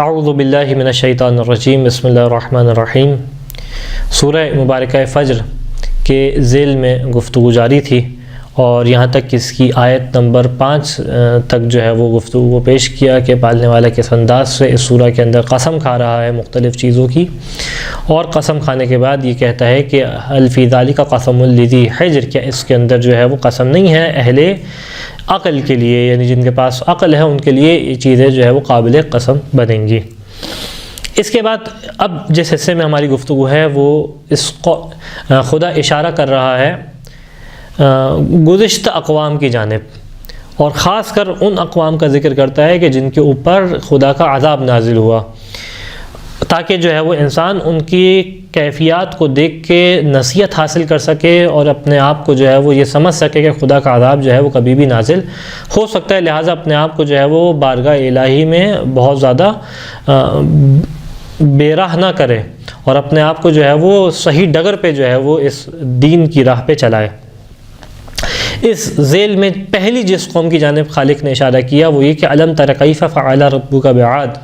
اعوذ باللہ من الشیطان الرجیم، بسم اللہ الرحمن الرحیم۔ سورہ مبارکہ فجر کے ذیل میں گفتگو جاری تھی اور یہاں تک کہ اس کی آیت نمبر 5 تک جو ہے وہ گفتگو کو پیش کیا کہ پالنے والا کس انداز سے اس سورہ کے اندر قسم کھا رہا ہے مختلف چیزوں کی، اور قسم کھانے کے بعد یہ کہتا ہے کہ هل فی ذلک قسم لذی حجر، کیا اس کے اندر جو ہے وہ قسم نہیں ہے اہل عقل کے لیے، یعنی جن کے پاس عقل ہے ان کے لیے یہ چیزیں جو ہے وہ قابل قسم بنیں گی۔ اس کے بعد اب جس حصے میں ہماری گفتگو ہے وہ اس خدا اشارہ کر رہا ہے گزشتہ اقوام کی جانب، اور خاص کر ان اقوام کا ذکر کرتا ہے کہ جن کے اوپر خدا کا عذاب نازل ہوا، تاکہ جو ہے وہ انسان ان کی کیفیات کو دیکھ کے نصیحت حاصل کر سکے اور اپنے آپ کو جو ہے وہ یہ سمجھ سکے کہ خدا کا عذاب جو ہے وہ کبھی بھی نازل ہو سکتا ہے، لہٰذا اپنے آپ کو جو ہے وہ بارگاہ الہی میں بہت زیادہ بے راہ نہ کرے اور اپنے آپ کو جو ہے وہ صحیح ڈگر پہ جو ہے وہ اس دین کی راہ پہ چلائے۔ اس ذیل میں پہلی جس قوم کی جانب خالق نے اشارہ کیا وہ یہ کہ الم تر کیف فعل ربک بعاد،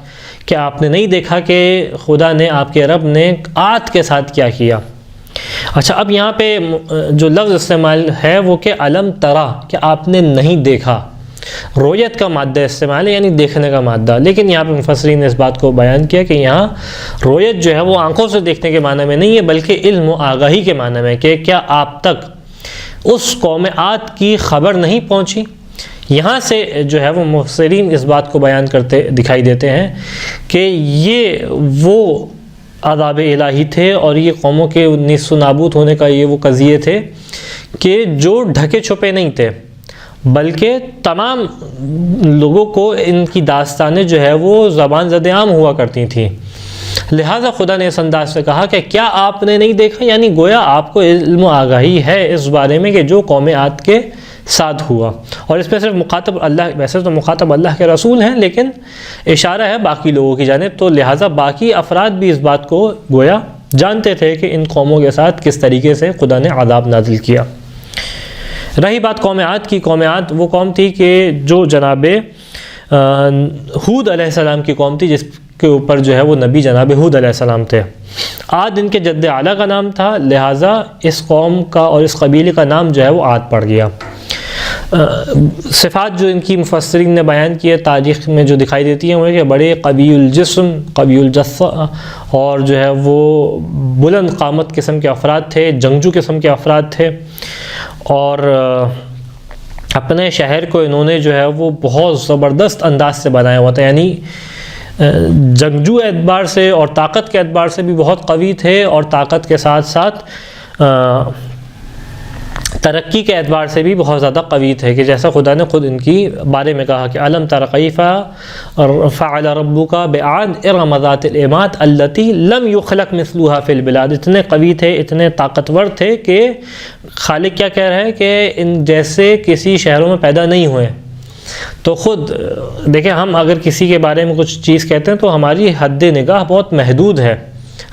کہ آپ نے نہیں دیکھا کہ خدا نے آپ کے رب نے عاد کے ساتھ کیا کیا۔ اچھا، اب یہاں پہ جو لفظ استعمال ہے وہ کہ الم ترا، کہ آپ نے نہیں دیکھا، رویت کا مادہ استعمال ہے یعنی دیکھنے کا مادہ، لیکن یہاں پہ مفسرین نے اس بات کو بیان کیا کہ یہاں رویت جو ہے وہ آنکھوں سے دیکھنے کے معنی میں نہیں ہے بلکہ علم و آگاہی کے معنی میں، کہ کیا آپ تک اس قوم عاد کی خبر نہیں پہنچی۔ یہاں سے جو ہے وہ مفسرین اس بات کو بیان کرتے دکھائی دیتے ہیں کہ یہ وہ عذاب الہی تھے اور یہ قوموں کے نیست و نابود ہونے کا یہ وہ قضیے تھے کہ جو ڈھکے چھپے نہیں تھے، بلکہ تمام لوگوں کو ان کی داستانیں جو ہے وہ زبان زد عام ہوا کرتی تھیں، لہٰذا خدا نے اس انداز سے کہا کہ کیا آپ نے نہیں دیکھا، یعنی گویا آپ کو علم و آگاہی ہے اس بارے میں کہ جو قوم عاد کے ساتھ ہوا، اور اس میں صرف مخاطب اللہ، ویسے تو مخاطب اللہ کے رسول ہیں لیکن اشارہ ہے باقی لوگوں کی جانب، تو لہٰذا باقی افراد بھی اس بات کو گویا جانتے تھے کہ ان قوموں کے ساتھ کس طریقے سے خدا نے عذاب نازل کیا۔ رہی بات قوم عاد کی، قوم عاد وہ قوم تھی کہ جو جناب ہود علیہ السلام کی قوم تھی، جس کے اوپر جو ہے وہ نبی جناب ہود علیہ السلام تھے۔ عاد ان کے جد اعلیٰ کا نام تھا، لہٰذا اس قوم کا اور اس قبیلے کا نام جو ہے وہ عاد پڑ گیا۔ صفات جو ان کی مفسرین نے بیان کی ہے تاریخ میں جو دکھائی دیتی ہیں وہ ہے کہ بڑے قوی الجسم، قوی الجثہ، اور جو ہے وہ بلند قامت قسم کے افراد تھے، جنگجو قسم کے افراد تھے، اور اپنے شہر کو انہوں نے جو ہے وہ بہت زبردست انداز سے بنایا ہوا تھا، یعنی جنگجو اعتبار سے اور طاقت کے اعتبار سے بھی بہت قوی تھے، اور طاقت کے ساتھ ساتھ ترقی کے اعتبار سے بھی بہت زیادہ قوی تھے، کہ جیسا خدا نے خود ان کی بارے میں کہا کہ الم تر کیف فعل ربک بعاد ارم ذات العماد التی لم یخلق مثلها فی البلاد، اتنے قوی تھے، اتنے طاقتور تھے کہ خالق کیا کہہ رہا ہے کہ ان جیسے کسی شہروں میں پیدا نہیں ہوئے۔ تو خود دیکھیں، ہم اگر کسی کے بارے میں کچھ چیز کہتے ہیں تو ہماری حد نگاہ بہت محدود ہے،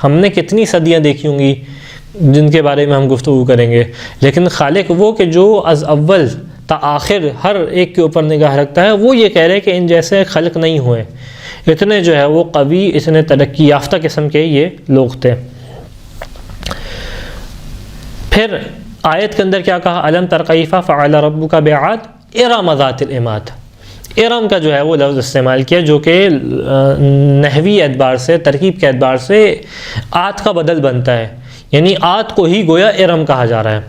ہم نے کتنی صدیاں دیکھی ہوں گی جن کے بارے میں ہم گفتگو کریں گے، لیکن خالق وہ کہ جو از اول تا آخر ہر ایک کے اوپر نگاہ رکھتا ہے، وہ یہ کہہ رہے کہ ان جیسے خلق نہیں ہوئے، اتنے جو ہے وہ قوی، اتنے ترقی یافتہ قسم کے یہ لوگ تھے۔ پھر آیت کے اندر کیا کہا، الم تر کیف فعل ربک بعاد ارم ذات العماد، ارم کا جو ہے وہ لفظ استعمال کیا جو کہ نحوی اعتبار سے، ترکیب کے اعتبار سے عاد کا بدل بنتا ہے، یعنی عاد کو ہی گویا ارم کہا جا رہا ہے،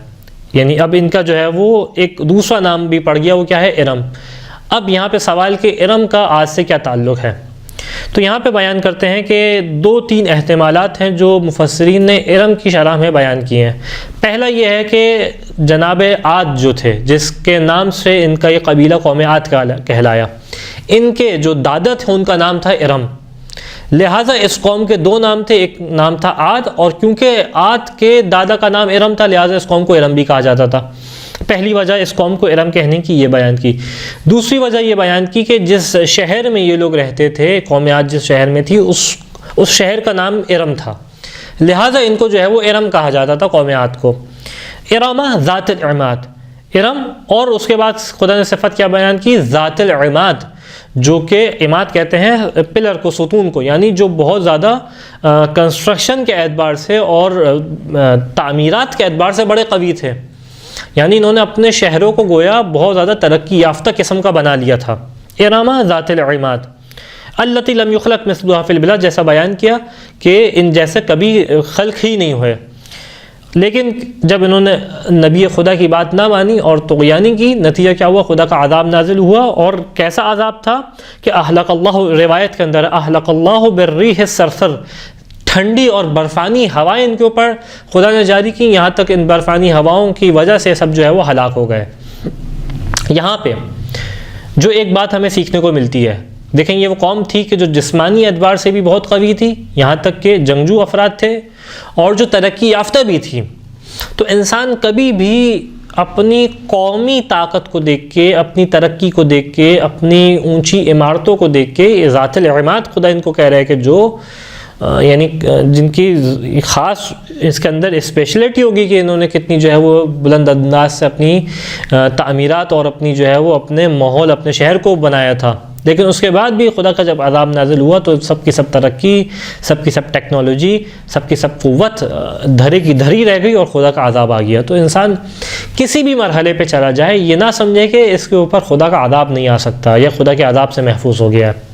یعنی اب ان کا جو ہے وہ ایک دوسرا نام بھی پڑ گیا، وہ کیا ہے، ارم۔ اب یہاں پہ سوال کہ ارم کا عاد سے کیا تعلق ہے، تو یہاں پہ بیان کرتے ہیں کہ 2-3 احتمالات ہیں جو مفسرین نے ارم کی شرح میں بیان کیے ہیں۔ پہلا یہ ہے کہ جناب عاد جو تھے، جس کے نام سے ان کا یہ قبیلہ قوم عاد کہلایا، ان کے جو دادا تھے ان کا نام تھا ارم، لہٰذا اس قوم کے 2 نام تھے، ایک نام تھا عاد، اور کیونکہ عاد کے دادا کا نام ارم تھا لہٰذا اس قوم کو ارم بھی کہا جاتا تھا۔ پہلی وجہ اس قوم کو ارم کہنے کی یہ بیان کی۔ دوسری وجہ یہ بیان کی کہ جس شہر میں یہ لوگ رہتے تھے، قوم عاد جس شہر میں تھی اس شہر کا نام ارم تھا، لہٰذا ان کو جو ہے وہ ارم کہا جاتا تھا، قوم عاد کو۔ ارم ذات العماد، ارم، اور اس کے بعد خدا نے صفت کیا بیان کی، ذات العماد، جو کہ عماد کہتے ہیں پلر کو، ستون کو، یعنی جو بہت زیادہ کنسٹرکشن کے اعتبار سے اور تعمیرات کے اعتبار سے بڑے قوی تھے. یعنی انہوں نے اپنے شہروں کو گویا بہت زیادہ ترقی یافتہ قسم کا بنا لیا تھا. ارم ذات العماد التی لم یخلق مثلها فی البلاد، جیسا بیان کیا کہ ان جیسے کبھی خلق ہی نہیں ہوئے. لیکن جب انہوں نے نبی خدا کی بات نہ مانی اور طغیانی کی، نتیجہ کیا ہوا؟ خدا کا عذاب نازل ہوا. اور کیسا عذاب تھا کہ اہلک اللہ، روایت کے اندر اہلک اللہ بالریح الصرصر، ٹھنڈی اور برفانی ہوائیں ان کے اوپر خدا نے جاری کی، یہاں تک ان برفانی ہواؤں کی وجہ سے سب جو ہے وہ ہلاک ہو گئے. یہاں پہ جو ایک بات ہمیں سیکھنے کو ملتی ہے، دیکھیں یہ وہ قوم تھی کہ جو جسمانی اعتبار سے بھی بہت قوی تھی، یہاں تک کہ جنگجو افراد تھے، اور جو ترقی یافتہ بھی تھی. تو انسان کبھی بھی اپنی قومی طاقت کو دیکھ کے، اپنی ترقی کو دیکھ کے، اپنی اونچی عمارتوں کو دیکھ کے، ذات العماد خدا ان کو کہہ رہا ہے کہ جو یعنی جن کی خاص اس کے اندر اسپیشلٹی ہوگی کہ انہوں نے کتنی جو ہے وہ بلند انداز سے اپنی تعمیرات اور اپنی جو ہے وہ اپنے ماحول، اپنے شہر کو بنایا تھا. لیکن اس کے بعد بھی خدا کا جب عذاب نازل ہوا تو سب کی سب ترقی، سب کی سب ٹیکنالوجی، سب کی سب قوت دھرے کی دھری رہ گئی اور خدا کا عذاب آ گیا. تو انسان کسی بھی مرحلے پہ چلا جائے یہ نہ سمجھے کہ اس کے اوپر خدا کا عذاب نہیں آ سکتا یا خدا کے عذاب سے محفوظ ہو گیا ہے.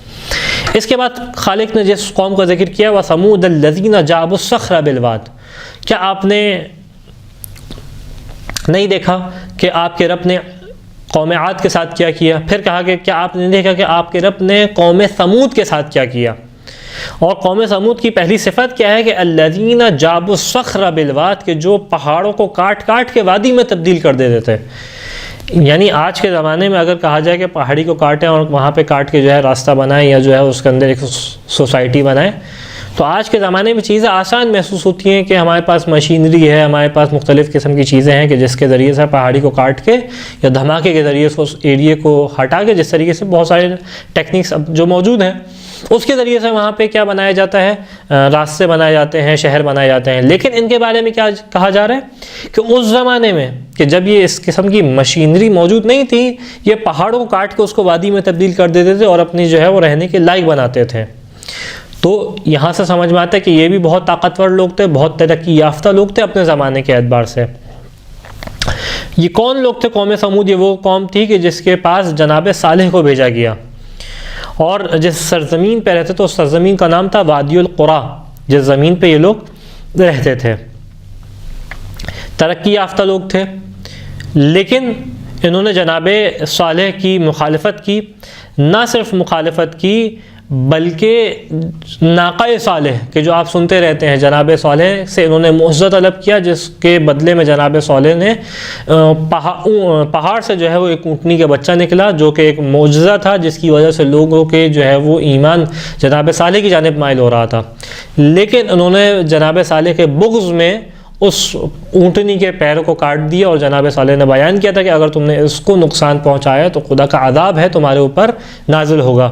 اس کے بعد خالق نے جس قوم کا ذکر کیا وَثَمُودَ الَّذِينَ جَابُوا الصَّخْرَ بِالْوَادِ، کیا آپ نے نہیں دیکھا کہ آپ کے رب نے قوم عاد کے ساتھ کیا کیا؟ پھر کہا کہ کیا آپ نے دیکھا کہ آپ کے رب نے قوم ثمود کے ساتھ کیا کیا؟ اور قوم ثمود کی پہلی صفت کیا ہے کہ الَّذِينَ جَابُوا الصَّخْرَ بِالْوَادِ، کہ جو پہاڑوں کو کاٹ کاٹ کے وادی میں تبدیل کر دیتے تھے. یعنی آج کے زمانے میں اگر کہا جائے کہ پہاڑی کو کاٹیں اور وہاں پہ کاٹ کے جو ہے راستہ بنائیں یا جو ہے اس کے اندر ایک سوسائٹی بنائیں، تو آج کے زمانے میں چیزیں آسان محسوس ہوتی ہیں کہ ہمارے پاس مشینری ہے، ہمارے پاس مختلف قسم کی چیزیں ہیں کہ جس کے ذریعے سے پہاڑی کو کاٹ کے یا دھماکے کے ذریعے سے اس ایریے کو ہٹا کے، جس طریقے سے بہت سارے ٹیکنیکس اب جو موجود ہیں اس کے ذریعے سے وہاں پہ کیا بنایا جاتا ہے؟ راستے بنائے جاتے ہیں، شہر بنائے جاتے ہیں. لیکن ان کے بارے میں کیا کہا جا رہا ہے کہ اس زمانے میں کہ جب یہ اس قسم کی مشینری موجود نہیں تھی، یہ پہاڑوں کو کاٹ کے اس کو وادی میں تبدیل کر دیتے تھے اور اپنی جو ہے وہ رہنے کے لائق بناتے تھے. تو یہاں سے سمجھ میں آتا ہے کہ یہ بھی بہت طاقتور لوگ تھے، بہت ترقی یافتہ لوگ تھے اپنے زمانے کے اعتبار سے. یہ کون لوگ تھے قوم ثمود؟ یہ وہ قوم تھی کہ جس کے پاس جناب صالح کو بھیجا گیا، اور جس سرزمین پہ رہتے تھے اس سرزمین کا نام تھا وادی القریٰ، جس زمین پہ یہ لوگ رہتے تھے. ترقی یافتہ لوگ تھے، لیکن انہوں نے جناب صالح کی مخالفت کی. نہ صرف مخالفت کی بلکہ ناقہ صالح کہ جو آپ سنتے رہتے ہیں، جناب صالح سے انہوں نے معزت طلب کیا، جس کے بدلے میں جناب صالح نے پہاڑ سے جو ہے وہ ایک اونٹنی کا بچہ نکلا جو کہ ایک معجزہ تھا، جس کی وجہ سے لوگوں کے جو ہے وہ ایمان جناب صالح کی جانب مائل ہو رہا تھا. لیکن انہوں نے جناب صالح کے بغض میں اس اونٹنی کے پیر کو کاٹ دیا، اور جناب صالح نے بیان کیا تھا کہ اگر تم نے اس کو نقصان پہنچایا تو خدا کا عذاب ہے تمہارے اوپر نازل ہوگا.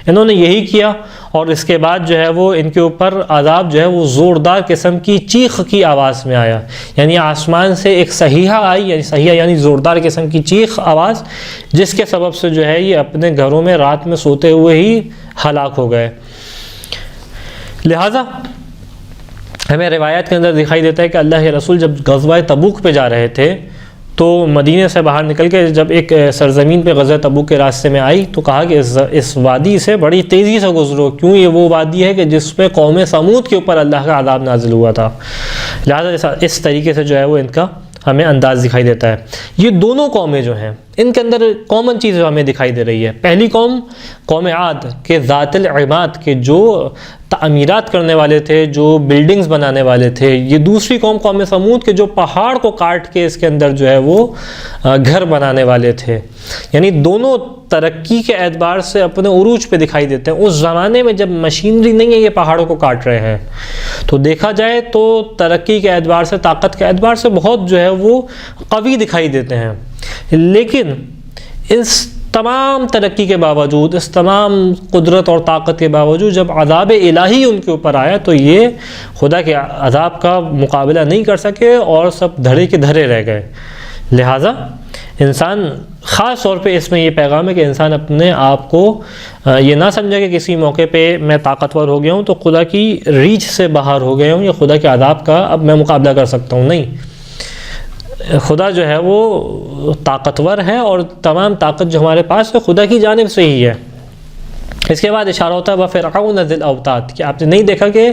انہوں نے یہی کیا، اور اس کے بعد جو ہے وہ ان کے اوپر عذاب جو ہے وہ زوردار قسم کی چیخ کی آواز میں آیا. یعنی آسمان سے ایک صحیحہ آئی، یعنی صحیحہ یعنی زوردار قسم کی چیخ آواز، جس کے سبب سے جو ہے یہ اپنے گھروں میں رات میں سوتے ہوئے ہی ہلاک ہو گئے. لہٰذا ہمیں روایت کے اندر دکھائی دیتا ہے کہ اللہ کے رسول جب غزوہ تبوک پہ جا رہے تھے تو مدینے سے باہر نکل کے جب ایک سرزمین پہ غزوہ تبوک کے راستے میں آئی تو کہا کہ اس وادی سے بڑی تیزی سے گزرو، کیوں یہ وہ وادی ہے کہ جس پہ قوم ثمود کے اوپر اللہ کا عذاب نازل ہوا تھا. لہٰذا اس طریقے سے جو ہے وہ ان کا ہمیں انداز دکھائی دیتا ہے. یہ دونوں قومیں جو ہیں ان کے اندر کامن چیز ہمیں دکھائی دے رہی ہے. پہلی قوم عاد کے ذات العماد کے جو تعمیرات کرنے والے تھے، جو بلڈنگز بنانے والے تھے. یہ دوسری قوم ثمود کے جو پہاڑ کو کاٹ کے اس کے اندر جو ہے وہ گھر بنانے والے تھے. یعنی دونوں ترقی کے اعتبار سے اپنے عروج پہ دکھائی دیتے ہیں. اس زمانے میں جب مشینری نہیں ہے، یہ پہاڑوں کو کاٹ رہے ہیں، تو دیکھا جائے تو ترقی کے اعتبار سے، طاقت کے اعتبار سے بہت جو ہے وہ قوی دکھائی دیتے ہیں. لیکن اس تمام ترقی کے باوجود، اس تمام قدرت اور طاقت کے باوجود جب عذاب الہی ان کے اوپر آیا تو یہ خدا کے عذاب کا مقابلہ نہیں کر سکے اور سب دھڑے کے دھڑے رہ گئے. لہٰذا انسان خاص طور پہ اس میں یہ پیغام ہے کہ انسان اپنے آپ کو یہ نہ سمجھے کہ کسی موقع پہ میں طاقتور ہو گیا ہوں تو خدا کی ریچ سے باہر ہو گیا ہوں یا خدا کے عذاب کا اب میں مقابلہ کر سکتا ہوں. نہیں، خدا جو ہے وہ طاقتور ہے اور تمام طاقت جو ہمارے پاس ہے خدا کی جانب سے ہی ہے. اس کے بعد اشارہ ہوتا ہے وَفِرْعَوْنَ ذِي الْأَوْتَادِ کہ آپ نے نہیں دیکھا کہ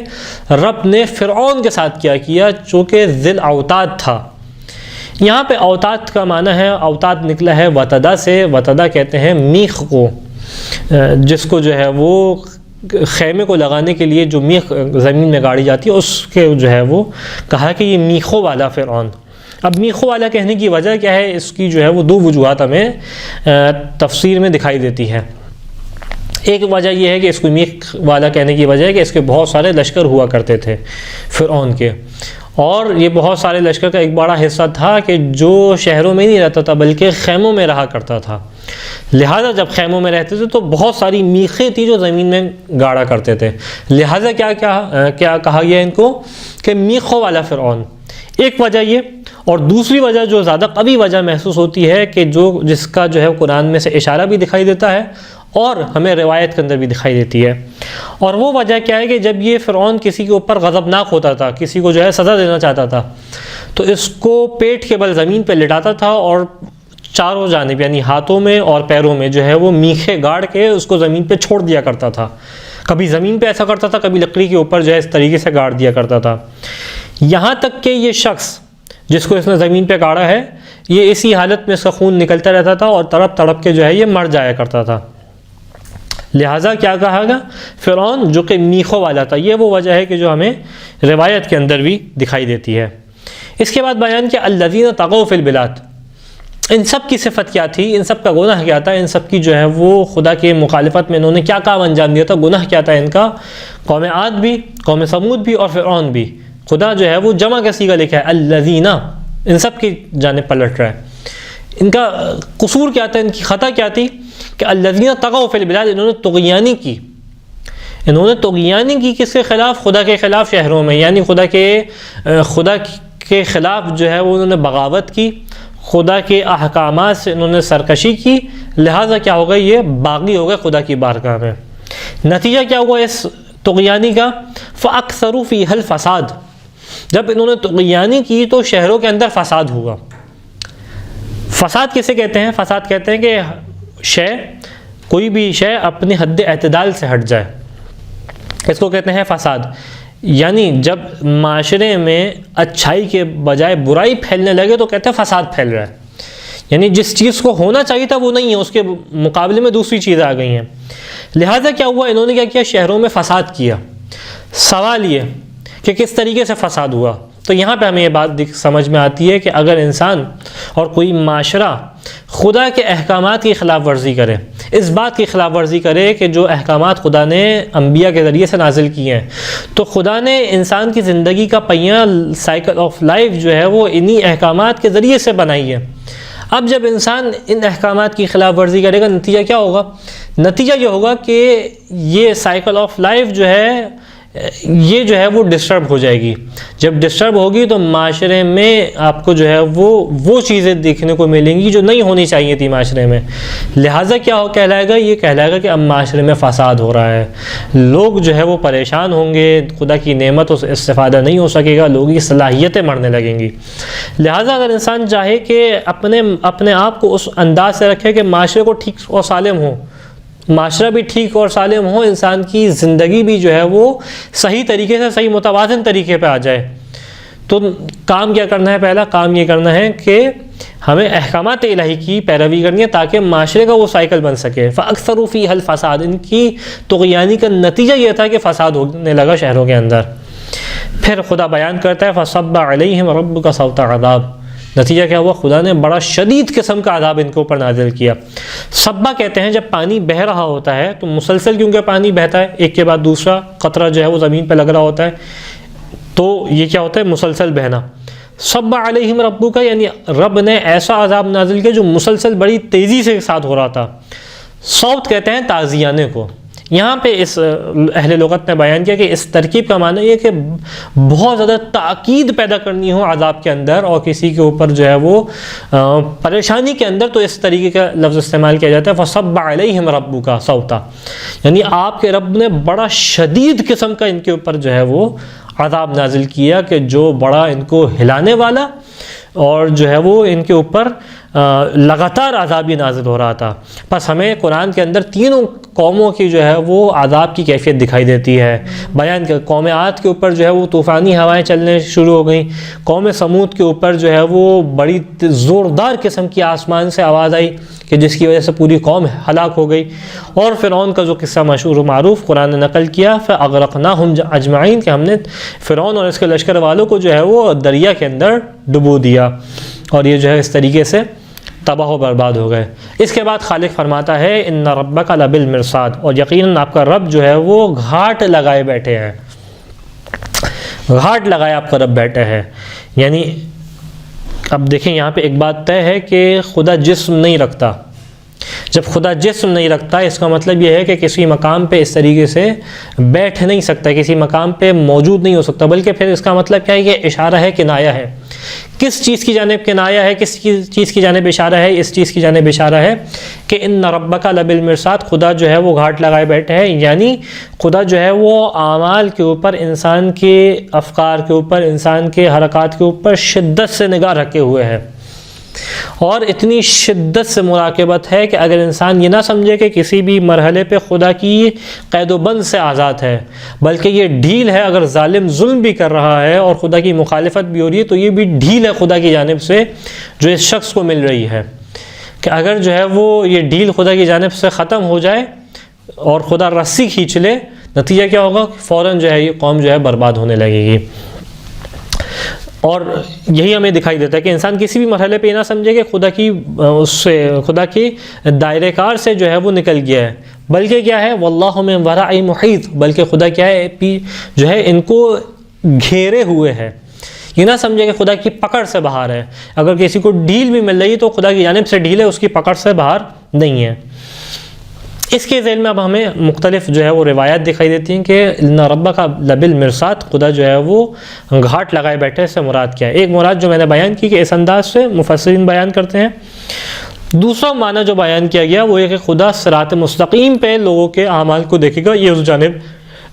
رب نے فرعون کے ساتھ کیا کیا چونکہ ذی الاوتاد تھا. یہاں پہ اوتاد کا معنی ہے، اوتاد نکلا ہے وتدا سے. وتدا کہتے ہیں میخ کو، جس کو جو ہے وہ خیمے کو لگانے کے لیے جو میخ زمین میں گاڑی جاتی ہے اس کے جو ہے وہ کہا کہ یہ میخوں والا فرعون. اب میخوں والا کہنے کی وجہ کیا ہے؟ اس کی جو ہے وہ دو وجوہات ہمیں تفسیر میں دکھائی دیتی ہے. ایک وجہ یہ ہے کہ اس کو میخ والا کہنے کی وجہ ہے کہ اس کے بہت سارے لشکر ہوا کرتے تھے فرعون کے، اور یہ بہت سارے لشکر کا ایک بڑا حصہ تھا کہ جو شہروں میں نہیں رہتا تھا بلکہ خیموں میں رہا کرتا تھا. لہٰذا جب خیموں میں رہتے تھے تو بہت ساری میخیں تھی جو زمین میں گاڑا کرتے تھے. لہٰذا کیا کہا گیا ان کو کہ میخوں والا فرعون. ایک وجہ یہ، اور دوسری وجہ جو زیادہ قوی وجہ محسوس ہوتی ہے کہ جس کا جو ہے قرآن میں سے اشارہ بھی دکھائی دیتا ہے اور ہمیں روایت کے اندر بھی دکھائی دیتی ہے، اور وہ وجہ کیا ہے کہ جب یہ فرعون کسی کے اوپر غضبناک ہوتا تھا، کسی کو جو ہے سزا دینا چاہتا تھا، تو اس کو پیٹ کے بل زمین پہ لٹاتا تھا اور چاروں جانب یعنی ہاتھوں میں اور پیروں میں جو ہے وہ میخیں گاڑ کے اس کو زمین پہ چھوڑ دیا کرتا تھا. کبھی زمین پہ ایسا کرتا تھا، کبھی لکڑی کے اوپر جو ہے اس طریقے سے گاڑ دیا کرتا تھا. یہاں تک کہ یہ شخص جس کو اس نے زمین پہ گاڑا ہے یہ اسی حالت میں اس کا خون نکلتا رہتا تھا اور تڑپ تڑپ کے جو ہے یہ مر جایا کرتا تھا. لہٰذا کیا کہا گا؟ فرعون جو کہ میخوں والا تھا. یہ وہ وجہ ہے کہ جو ہمیں روایت کے اندر بھی دکھائی دیتی ہے. اس کے بعد بیان کیا الذین طغوا فی البلاد. ان سب کی صفت کیا تھی؟ ان سب کا گناہ کیا تھا؟ ان سب کی جو ہے وہ خدا کے مخالفت میں انہوں نے کیا کام انجام دیا تھا؟ گناہ کیا تھا ان کا؟ قوم عاد بھی، قوم سمود بھی اور فرعون بھی. خدا جو ہے وہ جمع کا صیغہ لکھا ہے الذین، ان سب کی جانب پلٹ رہا ہے. ان کا قصور کیا تھا؟ ان کی خطا کیا تھی؟ کہ الذین طغوا فی البلاد، انہوں نے طغیانی کی. انہوں نے طغیانی کی کس کے خلاف؟ خدا کے خلاف شہروں میں، یعنی خدا کے خلاف جو ہے وہ انہوں نے بغاوت کی، خدا کے احکامات سے انہوں نے سرکشی کی. لہٰذا کیا ہو گئے؟ یہ باغی ہو گئے خدا کی بارگاہ میں. نتیجہ کیا ہوا اس طغیانی کا؟ فَأَكْثَرُوا فِيهَا الْفَسَادَ. جب انہوں نے طغیانی کی تو شہروں کے اندر فساد ہوا. فساد کسے کہتے ہیں؟ فساد کہتے ہیں کہ کوئی بھی شے اپنی حد اعتدال سے ہٹ جائے، اس کو کہتے ہیں فساد. یعنی جب معاشرے میں اچھائی کے بجائے برائی پھیلنے لگے تو کہتے ہیں فساد پھیل رہا ہے. یعنی جس چیز کو ہونا چاہیے تھا وہ نہیں ہے، اس کے مقابلے میں دوسری چیزیں آ گئی ہیں. لہٰذا کیا ہوا؟ انہوں نے کیا کیا؟ شہروں میں فساد کیا. سوال یہ کہ کس طریقے سے فساد ہوا؟ تو یہاں پہ ہمیں یہ بات سمجھ میں آتی ہے کہ اگر انسان اور کوئی معاشرہ خدا کے احکامات کی خلاف ورزی کرے، اس بات کی خلاف ورزی کرے کہ جو احکامات خدا نے انبیاء کے ذریعے سے نازل کیے ہیں، تو خدا نے انسان کی زندگی کا پہیہ سائیکل آف لائف جو ہے وہ انہی احکامات کے ذریعے سے بنائی ہے. اب جب انسان ان احکامات کی خلاف ورزی کرے گا، نتیجہ کیا ہوگا؟ نتیجہ یہ ہوگا کہ یہ سائیکل آف لائف جو ہے وہ ڈسٹرب ہو جائے گی. جب ڈسٹرب ہوگی تو معاشرے میں آپ کو جو ہے وہ چیزیں دیکھنے کو ملیں گی جو نہیں ہونی چاہیے تھی معاشرے میں. لہٰذا کیا کہلائے گا؟ یہ کہلائے گا کہ اب معاشرے میں فساد ہو رہا ہے، لوگ جو ہے وہ پریشان ہوں گے، خدا کی نعمتوں سے استفادہ نہیں ہو سکے گا، لوگوں کی صلاحیتیں مرنے لگیں گی. لہٰذا اگر انسان چاہے کہ اپنے آپ کو اس انداز سے رکھے کہ معاشرے کو ٹھیک اور سالم ہو، معاشرہ بھی ٹھیک اور سالم ہو، انسان کی زندگی بھی جو ہے وہ صحیح طریقے سے، صحیح متوازن طریقے پہ آ جائے، تو کام کیا کرنا ہے؟ پہلا کام یہ کرنا ہے کہ ہمیں احکامات الہی کی پیروی کرنی ہے تاکہ معاشرے کا وہ سائیکل بن سکے. فَأَكْثَرُوا فِيهَا الْفَسَادَ. ان کی طغیانی کا نتیجہ یہ تھا کہ فساد ہونے لگا شہروں کے اندر. پھر خدا بیان کرتا ہے فَصَبَّ عَلَيْهِمْ رَبُّكَ صَوْتَ عَذَابٍ. نتیجہ کیا ہوا؟ خدا نے بڑا شدید قسم کا عذاب ان کے اوپر نازل کیا. صبا کہتے ہیں جب پانی بہہ رہا ہوتا ہے تو مسلسل کیونکہ پانی بہتا ہے، ایک کے بعد دوسرا قطرہ جو ہے وہ زمین پہ لگ رہا ہوتا ہے، تو یہ کیا ہوتا ہے؟ مسلسل بہنا. صب علیہم ربک، یعنی رب نے ایسا عذاب نازل کیا جو مسلسل بڑی تیزی سے ساتھ ہو رہا تھا. صوت کہتے ہیں تازیانے کو، یہاں پہ اس اہل لغت نے بیان کیا کہ اس ترکیب کا معنی یہ کہ بہت زیادہ تاکید پیدا کرنی ہو عذاب کے اندر اور کسی کے اوپر جو ہے وہ پریشانی کے اندر، تو اس طریقے کا لفظ استعمال کیا جاتا ہے فَصَبَّ عَلَيْهِمْ رَبُّكَ صَوْتًا، یعنی آپ کے رب نے بڑا شدید قسم کا ان کے اوپر جو ہے وہ عذاب نازل کیا کہ جو بڑا ان کو ہلانے والا اور جو ہے وہ ان کے اوپر لگاتار عذاب ہی نازل ہو رہا تھا۔ پس ہمیں قرآن کے اندر تینوں قوموں کی جو ہے وہ عذاب کی کیفیت دکھائی دیتی ہے۔ بیان کہ قوم عاد کے اوپر جو ہے وہ طوفانی ہوائیں چلنے شروع ہو گئیں، قوم سمود کے اوپر جو ہے وہ بڑی زوردار قسم کی آسمان سے آواز آئی کہ جس کی وجہ سے پوری قوم ہلاک ہو گئی، اور فرعون کا جو قصہ مشہور و معروف قرآن نے نقل کیا فَأَغْرَقْنَاهُمْ أَجْمَعِينَ کہ ہم نے فرعون اور اس کے لشکر والوں کو جو ہے وہ دریا کے اندر ڈبو دیا، اور یہ جو ہے اس طریقے سے تباہ و برباد ہو گئے۔ اس کے بعد خالق فرماتا ہے ان ربک لبالمرصاد، اور یقیناً آپ کا رب جو ہے وہ گھاٹ لگائے بیٹھے ہیں، گھاٹ لگائے آپ کا رب بیٹھے ہیں۔ یعنی اب دیکھیں یہاں پہ ایک بات طے ہے کہ خدا جسم نہیں رکھتا۔ جب خدا جسم نہیں رکھتا اس کا مطلب یہ ہے کہ کسی مقام پہ اس طریقے سے بیٹھ نہیں سکتا، کسی مقام پہ موجود نہیں ہو سکتا، بلکہ پھر اس کا مطلب کیا ہے؟ یہ اشارہ ہے، کنایہ ہے۔ کس چیز کی جانب کنایہ ہے، کس چیز کی جانب اشارہ ہے؟ اس چیز کی جانب اشارہ ہے کہ ان ربک لبالمرصاد، خدا جو ہے وہ گھاٹ لگائے بیٹھے ہیں، یعنی خدا جو ہے وہ اعمال کے اوپر، انسان کے افکار کے اوپر، انسان کے حرکات کے اوپر شدت سے نگاہ رکھے ہوئے ہیں، اور اتنی شدت سے مراقبت ہے کہ اگر انسان یہ نہ سمجھے کہ کسی بھی مرحلے پہ خدا کی قید و بند سے آزاد ہے، بلکہ یہ ڈھیل ہے، اگر ظالم ظلم بھی کر رہا ہے اور خدا کی مخالفت بھی ہو رہی ہے تو یہ بھی ڈھیل ہے خدا کی جانب سے جو اس شخص کو مل رہی ہے، کہ اگر جو ہے وہ یہ ڈھیل خدا کی جانب سے ختم ہو جائے اور خدا رسی کھینچ لے، نتیجہ کیا ہوگا؟ فوراً جو ہے یہ قوم جو ہے برباد ہونے لگے گی۔ اور یہی ہمیں دکھائی دیتا ہے کہ انسان کسی بھی مرحلے پہ یہ نہ سمجھے کہ خدا کی دائرہ کار سے جو ہے وہ نکل گیا ہے، بلکہ کیا ہے واللہ من ورائہ محیط، بلکہ خدا کیا ہے جو ہے ان کو گھیرے ہوئے ہے۔ یہ نہ سمجھے کہ خدا کی پکڑ سے باہر ہے، اگر کسی کو ڈھیل بھی مل رہی ہے تو خدا کی جانب سے ڈھیل ہے، اس کی پکڑ سے باہر نہیں ہے۔ اس کے ذیل میں اب ہمیں مختلف جو ہے وہ روایات دکھائی دیتی ہیں کہ ان ربک لبالمرصاد، خدا جو ہے وہ گھاٹ لگائے بیٹھے سے مراد کیا ہے۔ ایک مراد جو میں نے بیان کی کہ اس انداز سے مفسرین بیان کرتے ہیں، دوسرا معنی جو بیان کیا گیا وہ یہ کہ خدا صراط مستقیم پہ لوگوں کے اعمال کو دیکھے گا، یہ اس جانب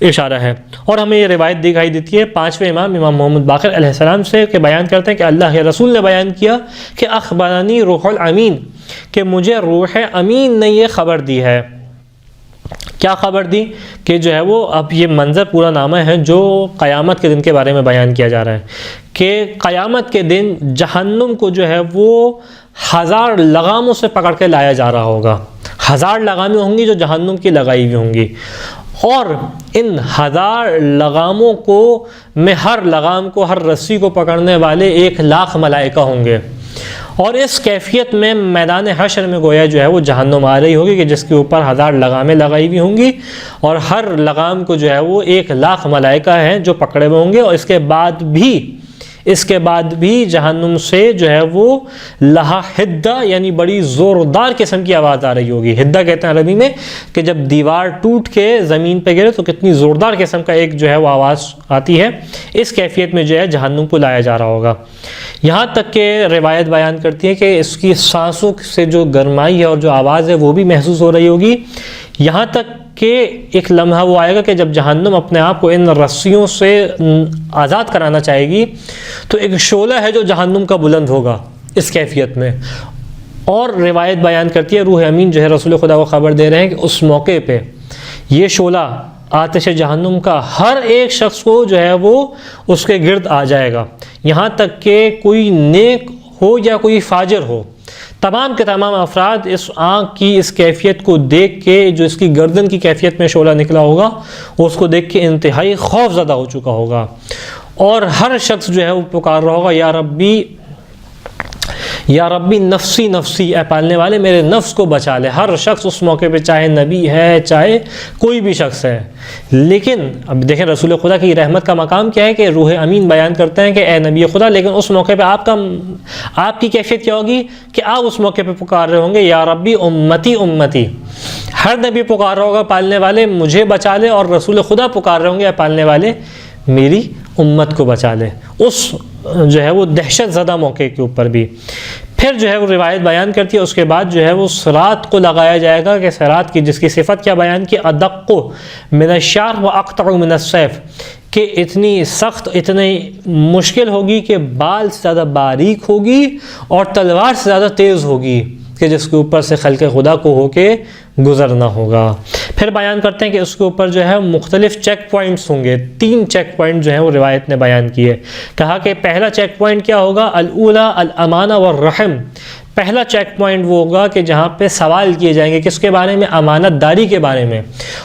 اشارہ ہے۔ اور ہمیں یہ روایت دکھائی دیتی ہے پانچویں امام محمد باقر علیہ السلام سے کہ بیان کرتے ہیں کہ اللہ کے رسول نے بیان کیا کہ اخبرنی روح الامین، کہ مجھے روح امین نے یہ خبر دی ہے۔ کیا خبر دی؟ کہ جو ہے وہ اب یہ منظر پورا نامہ ہے جو قیامت کے دن کے بارے میں بیان کیا جا رہا ہے، کہ قیامت کے دن جہنم کو جو ہے وہ 1000 لگاموں سے پکڑ کے لایا جا رہا ہوگا۔ 1000 لگامیں ہوں گی جو جہنم کی لگائی ہوئی ہوں گی، اور ان 1000 لگاموں کو میں ہر لگام کو، ہر رسی کو پکڑنے والے 1,00,000 ملائکہ ہوں گے، اور اس کیفیت میں میدان حشر میں گویا جو ہے وہ جہنم آ رہی ہوگی کہ جس کے اوپر 1000 لگامیں لگائی ہوئی ہوں گی، اور ہر لگام کو جو ہے وہ 1,00,000 ملائکہ ہیں جو پکڑے ہوئے ہوں گے، اور اس کے بعد بھی جہنم سے جو ہے وہ لہا حدہ، یعنی بڑی زوردار قسم کی آواز آ رہی ہوگی۔ حدہ کہتے ہیں عربی میں کہ جب دیوار ٹوٹ کے زمین پہ گرے تو کتنی زوردار قسم کا ایک جو ہے وہ آواز آتی ہے، اس کیفیت میں جو ہے جہنم کو لایا جا رہا ہوگا۔ یہاں تک کہ روایت بیان کرتی ہے کہ اس کی سانسوں سے جو گرمائی ہے اور جو آواز ہے وہ بھی محسوس ہو رہی ہوگی، یہاں تک کہ ایک لمحہ وہ آئے گا کہ جب جہنم اپنے آپ کو ان رسیوں سے آزاد کرانا چاہے گی تو ایک شعلہ ہے جو جہنم کا بلند ہوگا اس کیفیت میں، اور روایت بیان کرتی ہے روح امین جو ہے رسول خدا کو خبر دے رہے ہیں کہ اس موقع پہ یہ شعلہ آتش جہنم کا ہر ایک شخص کو جو ہے وہ اس کے گرد آ جائے گا، یہاں تک کہ کوئی نیک ہو یا کوئی فاجر ہو، تمام کے تمام افراد اس آنکھ کی اس کیفیت کو دیکھ کے، جو اس کی گردن کی کیفیت میں شعلہ نکلا ہوگا، اس کو دیکھ کے انتہائی خوف زدہ ہو چکا ہوگا، اور ہر شخص جو ہے وہ پکار رہا ہوگا یا ربی یا ربی نفسی نفسی، اے پالنے والے میرے نفس کو بچا لے۔ ہر شخص اس موقع پہ چاہے نبی ہے چاہے کوئی بھی شخص ہے، لیکن اب دیکھیں رسول خدا کی رحمت کا مقام کیا ہے کہ روح امین بیان کرتے ہیں کہ اے نبی خدا، لیکن اس موقع پہ آپ کی کیفیت کیا ہوگی کہ آپ اس موقع پہ پکار رہے ہوں گے یا ربی امتی امتی۔ ہر نبی پکار رہا ہوگا پالنے والے مجھے بچا لے، اور رسول خدا پکار رہے ہوں گے اے پالنے والے میری امت کو بچا لے، اس جو ہے وہ دہشت زدہ موقع کے اوپر بھی۔ پھر جو ہے وہ روایت بیان کرتی ہے اس کے بعد جو ہے وہ صراط کو لگایا جائے گا، کہ صراط کی جس کی صفت کیا بیان کی، ادق من الشعر و اقطع من السیف، کہ اتنی سخت اتنی مشکل ہوگی کہ بال سے زیادہ باریک ہوگی اور تلوار سے زیادہ تیز ہوگی، کہ جس کے اوپر سے خلق خدا کو ہو کے گزرنا ہوگا۔ پھر بیان کرتے ہیں کہ اس کے اوپر جو ہے مختلف چیک پوائنٹس ہوں گے، 3 چیک پوائنٹ جو ہیں وہ روایت نے بیان کیے۔ کہا کہ پہلا چیک پوائنٹ کیا ہوگا، الاولی الامانہ والرحم، پہلا چیک پوائنٹ وہ ہوگا کہ جہاں پہ سوال کیے جائیں گے کس کے بارے میں، امانت داری کے بارے میں،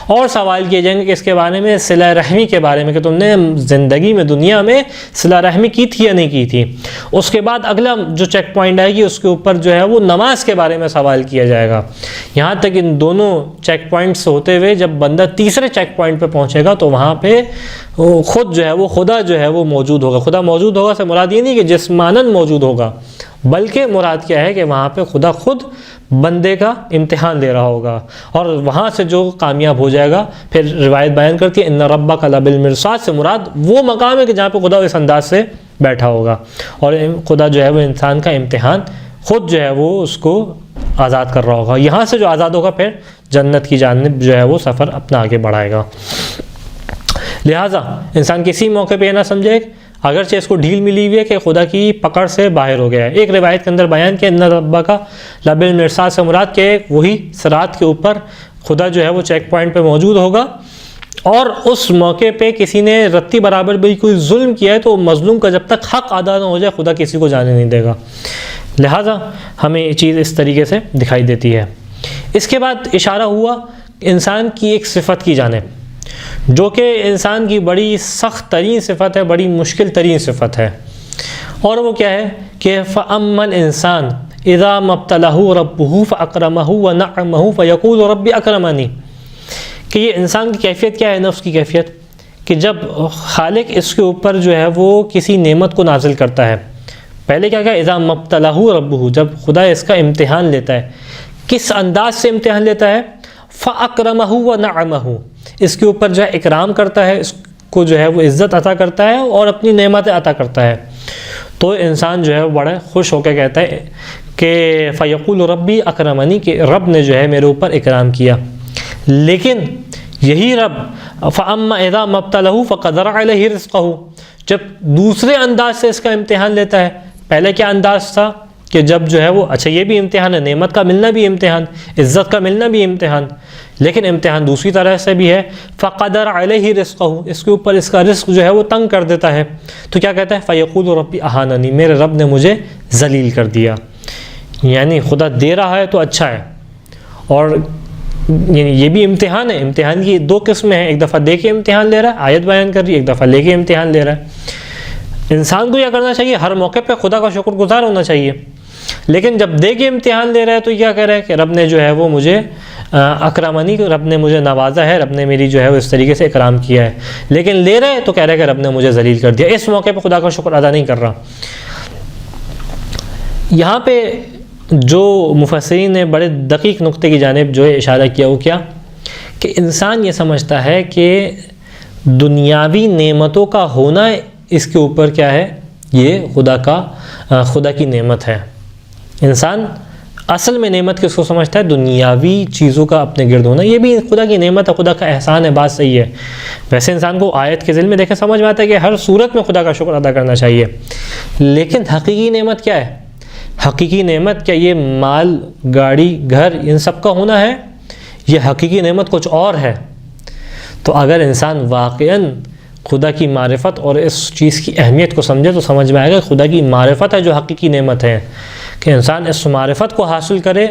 اور سوال کیے جائیں گے کس کے بارے میں، صلہ رحمی کے بارے میں، کہ تم نے زندگی میں دنیا میں صلہ رحمی کی تھی یا نہیں کی تھی۔ اس کے بعد اگلا جو چیک پوائنٹ آئے گی اس کے اوپر جو ہے وہ نماز کے بارے میں سوال کیا جائے گا۔ یہاں تک ان دونوں چیک پوائنٹس ہوتے ہوئے جب بندہ تیسرے چیک پوائنٹ پہ پہنچے گا تو وہاں پہ خود جو ہے وہ خدا جو ہے وہ موجود ہوگا۔ خدا موجود ہوگا سے مراد یہ نہیں کہ جسماناً موجود ہوگا، بلکہ مراد کیا ہے کہ وہاں پہ خدا خود بندے کا امتحان لے رہا ہوگا، اور وہاں سے جو کامیاب ہو جائے گا، پھر روایت بیان کرتی ہے ان ربک لبالمرصاد سے مراد وہ مقام ہے کہ جہاں پہ خدا اس انداز سے بیٹھا ہوگا، اور خدا جو ہے وہ انسان کا امتحان خود جو ہے وہ اس کو آزاد کر رہا ہوگا۔ یہاں سے جو آزاد ہوگا پھر جنت کی جانب جو ہے وہ سفر اپنا آگے بڑھائے گا۔ لہٰذا انسان کسی موقع پہ یہ نہ سمجھے اگرچہ اس کو ڈھیل ملی ہوئی ہے کہ خدا کی پکڑ سے باہر ہو گیا ہے۔ ایک روایت کے اندر بیان کیا ان ربک لبالمرصاد سے مراد کہ وہی صراط کے اوپر خدا جو ہے وہ چیک پوائنٹ پہ موجود ہوگا، اور اس موقع پہ کسی نے رتی برابر بھی کوئی ظلم کیا ہے تو مظلوم کا جب تک حق ادا نہ ہو جائے خدا کسی کو جانے نہیں دے گا۔ لہٰذا ہمیں یہ چیز اس طریقے سے دکھائی دیتی ہے۔ اس کے بعد اشارہ ہوا انسان کی ایک صفت کی جانب جو کہ انسان کی بڑی سخت ترین صفت ہے، بڑی مشکل ترین صفت ہے، اور وہ کیا ہے کہ فَأَمَّا الْإِنسَانُ إِذَا مَا ابْتَلَاهُ رَبُّهُ فَأَكْرَمَهُ وَنَعَّمَهُ فَيَقُولُ رَبِّ أَكْرَمَنِ، کہ یہ انسان کی کیفیت کیا ہے، نفس کی کیفیت، کہ جب خالق اس کے اوپر جو ہے وہ کسی نعمت کو نازل کرتا ہے، پہلے کیا کہا اِذَا مَا ابْتَلَاهُ رَبُّهُ، جب خدا اس کا امتحان لیتا ہے، کس انداز سے امتحان لیتا ہے، فَأَكْرَمَهُ وَنَعَّمَهُ، اس کے اوپر جو ہے اکرام کرتا ہے، اس کو جو ہے وہ عزت عطا کرتا ہے اور اپنی نعمتیں عطا کرتا ہے، تو انسان جو ہے بڑا خوش ہو کے کہتا ہے کہ فَيَقُولُ رَبِّ أَكْرَمَنِ، کہ رب نے جو ہے میرے اوپر اکرام کیا۔ لیکن یہی رب فَأَمَّا إِذَا مَا ابْتَلَاهُ فَقَدَرَ عَلَيْهِ رِزْقَهُ، جب دوسرے انداز سے اس کا امتحان لیتا ہے، پہلے کیا انداز تھا کہ جب جو ہے وہ اچھا یہ بھی امتحان ہے، نعمت کا ملنا بھی امتحان، عزت کا ملنا بھی امتحان، لیکن امتحان دوسری طرح سے بھی ہے، فَقَدَرَ عَلَيْهِ رِزْقَهُ، اس کے اوپر اس کا رزق جو ہے وہ تنگ کر دیتا ہے، تو کیا کہتا ہے فَيَقُولُ رَبِّ أَهَانَنِ، میرے رب نے مجھے ذلیل کر دیا۔ یعنی خدا دے رہا ہے تو اچھا ہے، اور یعنی یہ بھی امتحان ہے۔ امتحان کی 2 قسمیں ہیں، ایک دفعہ دے کے امتحان لے رہا ہے، آیت بیان کر رہی ہے، ایک دفعہ لے کے امتحان لے رہا ہے۔ انسان کو یہ کرنا چاہیے ہر موقع پہ خدا کا شکر گزار ہونا چاہیے، لیکن جب دے کے امتحان لے رہا ہے تو کیا کہہ رہا ہے کہ رب نے جو ہے وہ مجھے اکرمنی، رب نے مجھے نوازا ہے، رب نے میری جو ہے وہ اس طریقے سے اکرام کیا ہے، لیکن لے رہے تو کہہ رہے کہ رب نے مجھے ذلیل کر دیا، اس موقع پہ خدا کا شکر ادا نہیں کر رہا۔ یہاں پہ جو مفسرین نے بڑے دقیق نقطے کی جانب جو ہے اشارہ کیا وہ کیا کہ انسان یہ سمجھتا ہے کہ دنیاوی نعمتوں کا ہونا اس کے اوپر کیا ہے، یہ خدا کی نعمت ہے۔ انسان اصل میں نعمت کس کو سمجھتا ہے، دنیاوی چیزوں کا اپنے گرد ہونا، یہ بھی خدا کی نعمت ہے، خدا کا احسان ہے، بات صحیح ہے۔ ویسے انسان کو آیت کے ذیل میں دیکھیں سمجھ میں آتا ہے کہ ہر صورت میں خدا کا شکر ادا کرنا چاہیے، لیکن حقیقی نعمت کیا ہے؟ حقیقی نعمت کیا یہ مال، گاڑی، گھر ان سب کا ہونا ہے؟ یہ حقیقی نعمت کچھ اور ہے۔ تو اگر انسان واقعاً خدا کی معرفت اور اس چیز کی اہمیت کو سمجھے تو سمجھ میں آئے گا خدا کی معرفت ہے جو حقیقی نعمت ہے، کہ انسان اس معرفت کو حاصل کرے،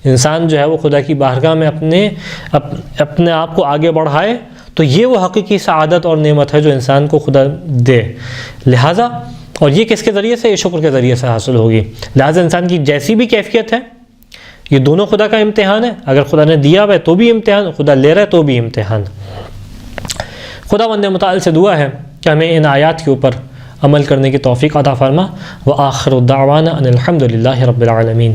انسان جو ہے وہ خدا کی بارگاہ میں اپنے آپ کو آگے بڑھائے، تو یہ وہ حقیقی سعادت اور نعمت ہے جو انسان کو خدا دے۔ لہٰذا اور یہ کس کے ذریعے سے؟ یہ شکر کے ذریعے سے حاصل ہوگی۔ لہٰذا انسان کی جیسی بھی کیفیت ہے، یہ دونوں خدا کا امتحان ہے۔ اگر خدا نے دیا ہوا ہے تو بھی امتحان، خدا لے رہا ہے تو بھی امتحان۔ خدا بند متعال سے دعا ہے کہ ہمیں ان آیات کے اوپر عمل کرنے کی توفیق عطا فرما۔ وآخر دعوانا ان الحمد للہ رب العالمین۔